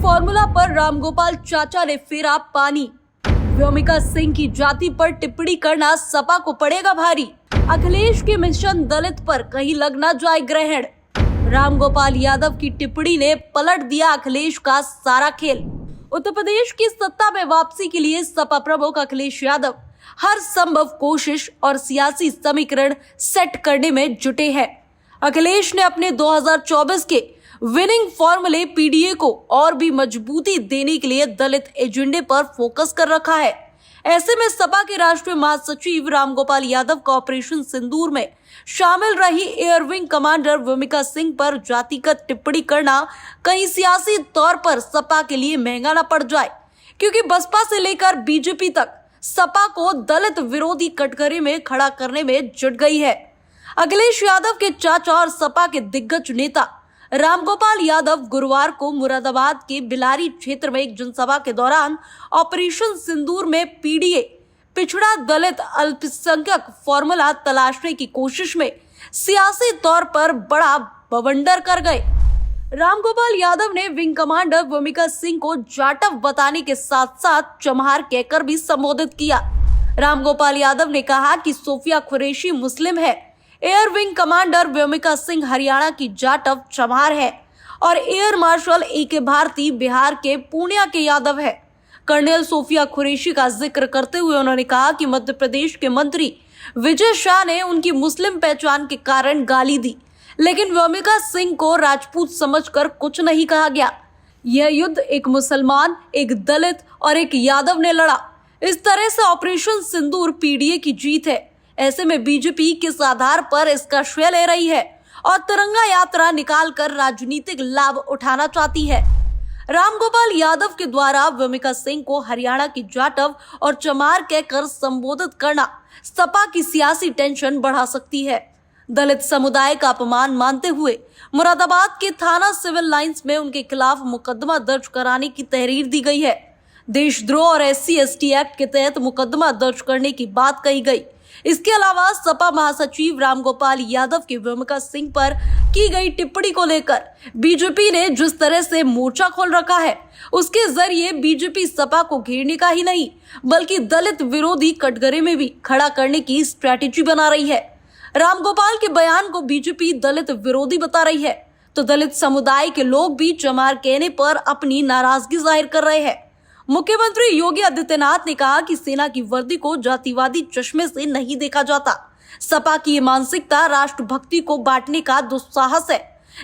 Formula पर रामगोपाल चाचा ने फेरा पानी। व्योमिका सिंह की जाति पर टिप्पणी करना सपा को पड़ेगा भारी। अखिलेश के मिशन दलित पर कहीं लग न जाए ग्रहण। रामगोपाल यादव की टिप्पणी ने पलट दिया अखिलेश का सारा खेल। उत्तर प्रदेश की सत्ता में वापसी के लिए सपा प्रमुख अखिलेश यादव हर संभव कोशिश और सियासी समीकरण सेट करने में जुटे हैं। अखिलेश ने अपने 2024 के विनिंग फॉर्मूले पीडीए को और भी मजबूती देने के लिए दलित एजेंडे पर फोकस कर रखा है। ऐसे में सपा के राष्ट्रीय महासचिव रामगोपाल यादव का ऑपरेशन सिंदूर में शामिल रही air wing commander Vyomika Singh पर जातिगत टिप्पणी करना कहीं सियासी तौर पर सपा के लिए महंगा न पड़ जाए, क्योंकि बसपा से लेकर बीजेपी तक सपा को दलित विरोधी कटघरे में खड़ा करने में जुट गई है। अखिलेश यादव के चाचा और सपा के दिग्गज नेता रामगोपाल यादव गुरुवार को मुरादाबाद के बिलारी क्षेत्र में एक जनसभा के दौरान ऑपरेशन सिंदूर में पीडीए पिछड़ा दलित अल्पसंख्यक फॉर्मूला तलाशने की कोशिश में सियासी तौर पर बड़ा बवंडर कर गए। रामगोपाल यादव ने विंग कमांडर व्योमिका सिंह को जाटव बताने के साथ साथ चमार कहकर भी संबोधित किया। रामगोपाल यादव ने कहा कि सोफिया कुरैशी मुस्लिम है, air wing commander Vyomika Singh Haryana की जाटव चमार है और air marshal A K. Bharti Bihar के पूर्णिया के यादव है। कर्नल सोफिया कुरैशी का जिक्र करते हुए उन्होंने कहा कि मध्य प्रदेश के मंत्री विजय शाह ने उनकी मुस्लिम पहचान के कारण गाली दी, लेकिन व्योमिका सिंह को राजपूत समझकर कुछ नहीं कहा गया। यह युद्ध एक मुसलमान, एक दलित और एक यादव ने लड़ा। इस तरह से ऑपरेशन सिंदूर पीडीए की जीत है। ऐसे में बीजेपी किस आधार पर इसका श्रेय ले रही है और तिरंगा यात्रा निकालकर राजनीतिक लाभ उठाना चाहती है। रामगोपाल यादव के द्वारा व्योमिका सिंह को हरियाणा की जाटव और चमार कहकर संबोधित करना सपा की सियासी टेंशन बढ़ा सकती है। दलित समुदाय का अपमान मानते हुए मुरादाबाद के थाना सिविल लाइंस में उनके खिलाफ मुकदमा दर्ज कराने की तहरीर दी गई है। देशद्रोह और SC/ST एक्ट के तहत मुकदमा दर्ज करने की बात कही गई। इसके अलावा सपा महासचिव रामगोपाल यादव की व्योमिका सिंह पर की गई टिप्पणी को लेकर बीजेपी ने जिस तरह से मोर्चा खोल रखा है, उसके जरिए बीजेपी सपा को घेरने का ही नहीं बल्कि दलित विरोधी कटघरे में भी खड़ा करने की स्ट्रैटेजी बना रही है। रामगोपाल के बयान को बीजेपी दलित विरोधी बता रही है तो दलित समुदाय के लोग भी चमार कहने पर अपनी नाराजगी जाहिर कर रहे हैं। मुख्यमंत्री योगी आदित्यनाथ ने कहा कि सेना की वर्दी को जातिवादी चश्मे से नहीं देखा जाता। सपा की ये मानसिकता राष्ट्रभक्ति को बांटने का दुस्साहस है।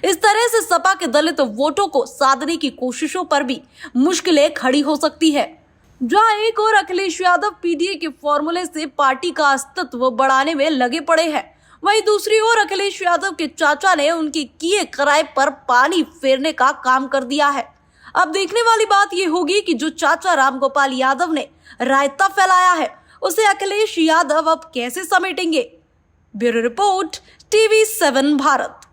इस तरह से सपा के दलित वोटों को साधने की कोशिशों पर भी मुश्किलें खड़ी हो सकती है। जहां एक और अखिलेश यादव पीडीए के फॉर्मूले से पार्टी का अस्तित्व बढ़ाने में लगे पड़े हैं, वहीं दूसरी ओर अखिलेश यादव के चाचा ने उनके किए कराए पर पानी फेरने का काम कर दिया है। अब देखने वाली बात यह होगी कि जो चाचा रामगोपाल यादव ने रायता फैलाया है उसे अखिलेश यादव अब कैसे समेटेंगे। Bureau report, TV7 Bharat.